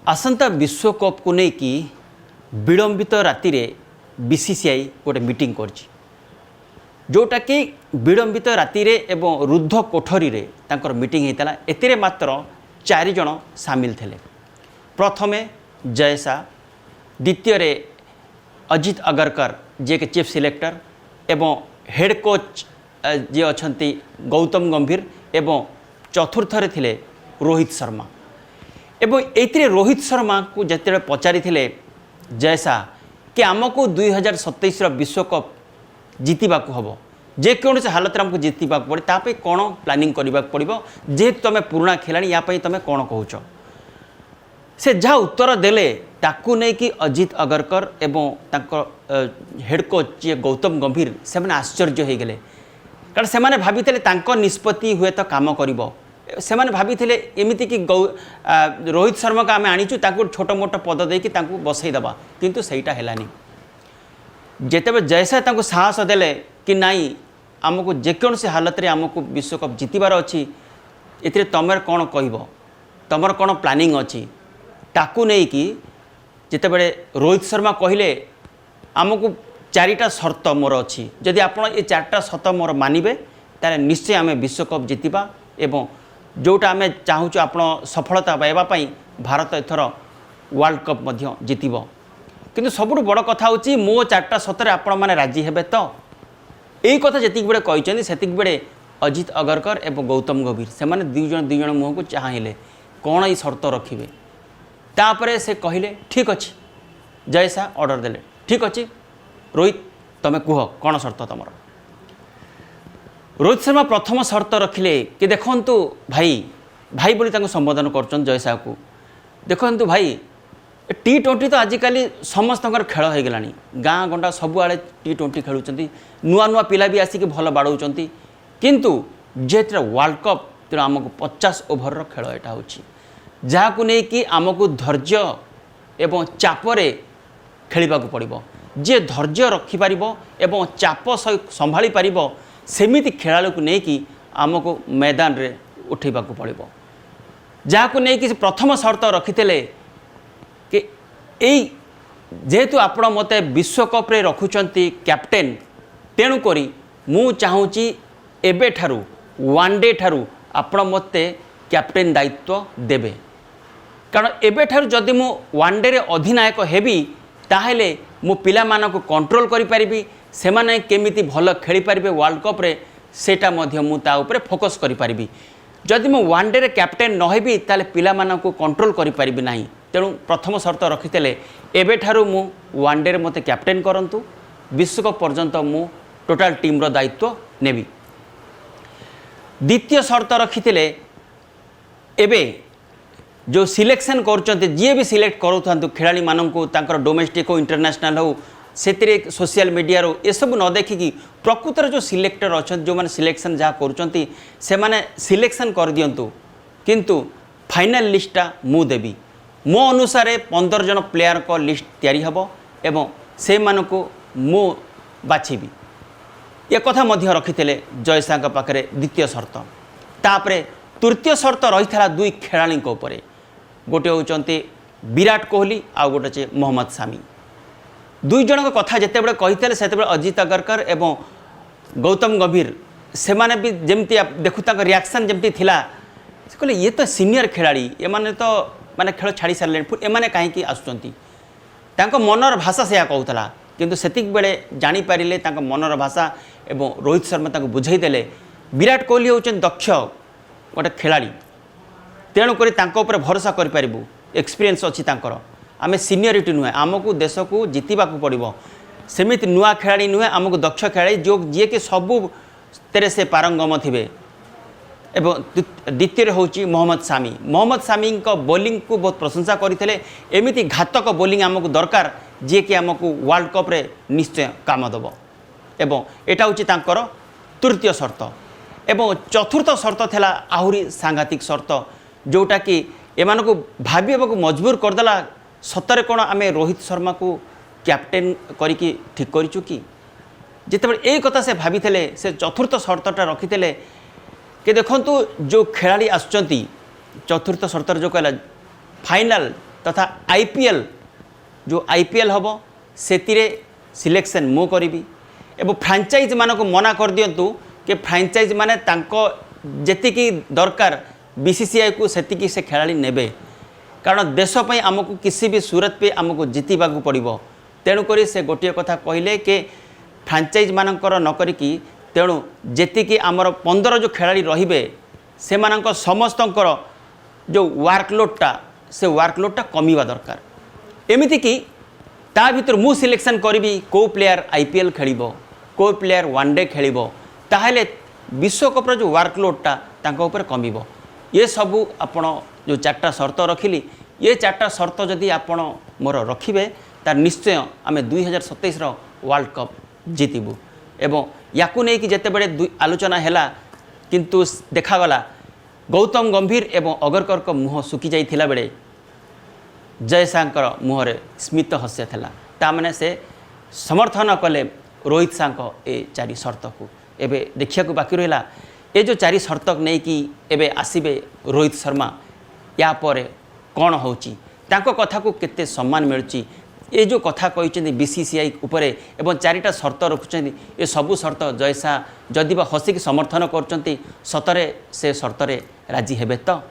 आसंता विश्वकप को लेकिन विलंबित राति बीसीसीआई गोटे मीटिंग करछि जोटा कि विलंबित राति एवं रुद्ध कोठरी रे तांकर मीटिंग होता एतिरे मात्र 4 जन सामिल थे। प्रथमे जयसा, द्वितीय रे अजित अगरकर जे के चीफ सिलेक्टर एवं हेड कोच जे अछंती गौतम गंभीर एवं चतुर्थ रे थिले रोहित शर्मा। एवं एतिरे रोहित शर्मा को जते पचारि थिले जयसा कि आमको 2027 विश्वकप जीतवा हम जेकोसी हालत आमको जीतवा पड़े ताप कौन प्लानिंग करने पड़ो जेहेतु तुम पुराणा खेलाणी यापाई तुम कौन कहूच से जहाँ उत्तर देले ताकू नहीं कि अजित अगरकर एवं हेड कोच जी गौतम गंभीर से आश्चर्य हो गले कारण से भाई निष्पत्ति हुए तो काम कर से भाई एमती कि रोहित शर्मा को आम आनीचु छोट मोट पद देकी बसईदबा किंतु सहीटा हैलानी। जेते जयसा साहस देले कि नाई आमको जेकोसी हालत रे आमको विश्वकप जीतबार अच्छी ए तुम कौन कह तुम कौन प्लानिंग अच्छी ताकू नहीं कि जितेबले रोहित शर्मा कहले आमको 4टा शर्त मोर अच्छी जदि आप ये 4टा शर्त मोर मानवे तारे निश्चय आम विश्वकप जीतवा एवं जोटा आम चाहूँ आप सफलता पाइबापी भारत एथर वर्ल्ड कप जीतब किंतु सबुठ बड़ कथा हूँ मो 4टा शर्तर आपण मैंने राजी हेबे तो यही कथा जी बेड़े कहते से बेड़े अजित अगरकर एवं गौतम गंभीर से दुई जन मुँह को चाहिले कौन ये शर्त रखिए तापर से कहले ठीक अच्छे जयसा ऑर्डर देले ठीक अच्छे रोहित तुम कह कौन शर्त तुम। रोहित शर्मा प्रथम शर्त रखिले कि देखंतु भाई भाई बोली संबोधन कर जयसा को देखंतु भाई T20 तो आजिकल समस्त खेल हो गला गाँ गंडा सबुआड़े T20 खेलुंट नुआ नुआ पिला भी आसिक भल बाड़ौंट किंतु जेहतु वर्ल्ड कप तेणु आमको 50 ओभर खेल यहाँ हो जहाँ नहीं कि आमको धैर्य एवं चापरे खेलवा पड़ो जे धैर्य रखिपार एवं चाप संभाली पार सेमिति खेला को लेकिन आमको मैदान रे उठेबा पड़ो जहाँ को लेकिन प्रथम शर्त रखिते कि जेहेतु आपण मते विश्वकप रे रखुचंती कैप्टेन तेणुक मु चाहूँगी एबे ठारू वनडे ठारू आपण मते कैप्टेन दायित्व देबे कारण एबे ठारू जदि मु वनडे रे अधिनायक हेबी ताहेले मु पिला मानक कंट्रोल करि परिबी सेमाने केमिति भल खेली पारिबे वर्ल्ड कप रे सेटा मध्य मु ता ऊपर फोकस करि परिबी जदि मु वनडे रे कैप्टेन न हेबी ताले पिला मानक कंट्रोल करि परिबी नाही तेणु प्रथम शर्त रखिते एबे ठारू मु वनडे रे मते कैप्टेन करंतु विश्वकप पर्यंत मु टोटाल टीम रो दायित्व नेबी। द्वितीय शर्त रखिते एबे जो सिलेक्शन कर जी भी सिलेक्ट करूँ खेलाड़ी मानू डोमेस्टिक हो इंटरनेशनल हो से सोशल मीडिया रो ये सब न देखिकी प्रकृतर जो सिलेक्टर अच्छा जो मैंने सिलेक्शन जहाँ कर सिलेक्शन कर दिंतु किंतु फाइनल लिस्टा मु देवी मो अनुसार 15 जन प्लेयर को लिस्ट तैयारी हबो एवं से मानकु मु बाछिबी ये कथा मध्य रखिते जयसा पाखे द्वितीय शर्त। तापरे तृतीय शर्त रही था 2 खेलाड़ी उपरे गोटे होचंती विराट कोहली आउ गोटे चे मोहम्मद शामी 2 जन कथा जितेबाला कही से अजित अगरकर एवं गौतम गंभीर से माने भी जमती देखु रिएक्शन जमती थिला से कहले ये तो सीनियर खेलाड़ी एमाने तो माने खेल छाड़ी सारे फिर एमाने कहीं आसुचंती मनर भाषा से कहूला किंतु सेतिक बेले जानी पारिले मनर भाषा एवं रोहित शर्मा बुझेदेले विराट कोहली होचन दक्ष गोटे खेलाड़ी तेणुक भरोसा करूँ एक्सपीरियंस अच्छी आम सीनियरिटी नुहे आमको देश को जीतवा पड़ो सेमिति नुआ खेलाड़ी नुहे आमको दक्ष खेलाड़ी जो जी कि सबू तेरे से पारंगम थे। एवं द्वितीय हूँ मोहम्मद शामी बॉलिंग को बहुत प्रशंसा करते एमती घातक बॉलिंग आमको दरकार जी कि आमको वर्ल्ड कप रे निश्चय काम दब एवं यहाँ हूँ तृतीय शर्त। एवं चतुर्थ शर्त थिला आहुरी सांघातिक शर्त जोटा कि एमान को भाविबा को मजबूर करदेला सतरे कौन आम रोहित शर्मा को कैप्टेन करिकी ठीक करिचु कि जितेबाला यही कथा से भाभी से चतुर्थ शर्तटा रखिते कि देखंतु जो खेलाड़ी आसुचंती चतुर्थ शर्तर जो कहला फाइनाल तथा आईपीएल जो आईपीएल हम से सिलेक्शन मु करी एवं फ्रांचाइज मान को मना कर दिंतु कि फ्रांचाइज माने जी दरकार बीसीसीआई को सेतिकी से खेलाड़ी नेबे कारण देशपाई आमको किसी भी सूरत पे आमको जीतवा पड़ो तेणुक से गोटे कथा कहले कि फ्रांचाइज मानकर नक तेणु जी आमर 15 जो खेलाड़ी रे से समस्तंकर जो वर्कलोडटा से वर्कलोडटा कमिवा दरकार एमिति कि ता भीतर मु सिलेक्शन करी को प्लेयर आईपीएल खेलिबो को प्लेयर वनडे खेलिबो ताहेले विश्वकपर जो वर्कलोडटा तांको ऊपर कमिबो ये सबू आपण जो 4टा शर्त रखिली ये 4टा शर्त जदि आपण मोर रखिबे तार निश्चय आम 2027 वर्ल्ड कप जीतबू एवं याकू नहीं कि जितेबले आलोचना हैला किंतु देखागला गौतम गंभीर एवं अगरकर को मुह सुखी जाइथिला बेले जयशांकर मुहरे स्मित हस्य थिला तामने से समर्थन कले रोहित शाह ए 4 शर्त को एबे देखिया को बाकी रहिला ये जो 4 शर्त नहीं कि एबे आसीबे रोहित शर्मा या परे कौन होची तांको कथा को केते सम्मान मिलुची ये जो कथा कहते बीसीसीआई उपरे एवं 4टा शर्त रखुं ये सबू शर्त जयसा जदि हसिक समर्थन कर सतरे से शर्त राजी हेबे तो